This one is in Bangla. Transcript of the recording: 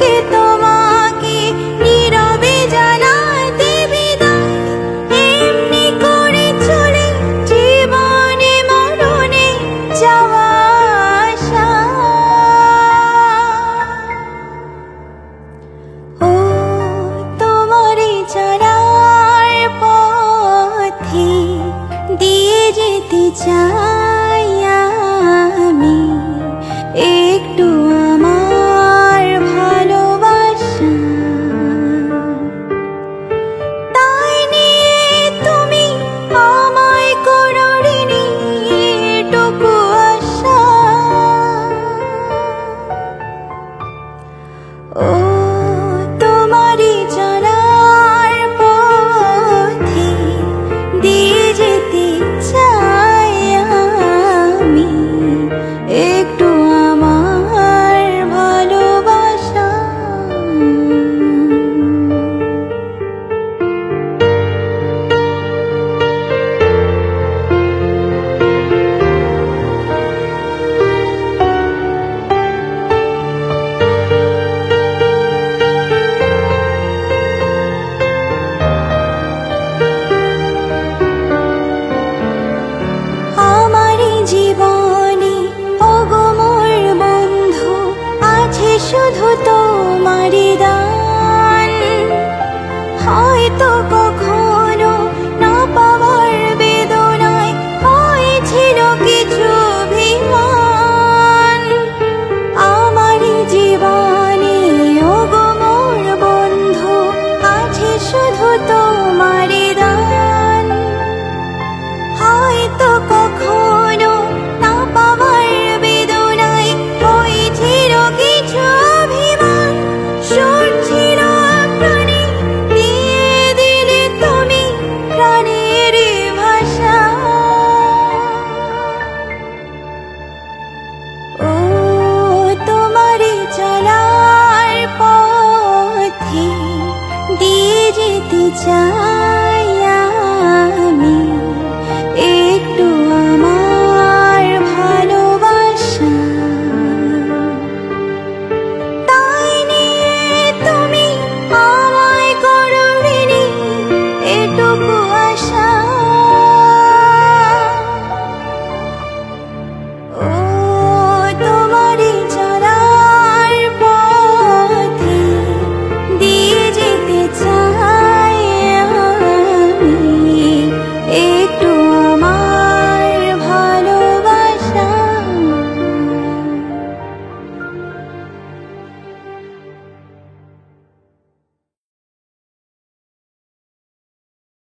আজকে তোমাকে নীরবে জানাতে বিদায়। এমনি করে চলে জীবনে মরণে যাওয়া আসা। ও তোমারই জানার পথে দিয়ে যেতে চাই আমি একটু আমার ভালোবাসা। তাই নিয়ে তুমি আমায় করো ঋণী এটুকু আশা। ও তোমারই জানার পথে দিয়ে যেতে চাই আমি একটু আমার ভালোবাসা। আমারই জীবনে ওগো মোর বন্ধু আছে শুধু তোমারই দান। হয়তো কখনো না পাওয়ার বেদনায় হয়েছিল কিছু অভিমান। আমারই জীবনে ওগো মোর বন্ধু আছে শুধু তোমারই দান। হয়তো কখনো না পাওয়ার বেদনায় হয়েছিল কিছু অভিমান। সরছিল প্রাণে দিয়ে দিলে তুমি প্রাণের ভাষা। ও তোমারই চলার পথে দিয়ে যেতে চাই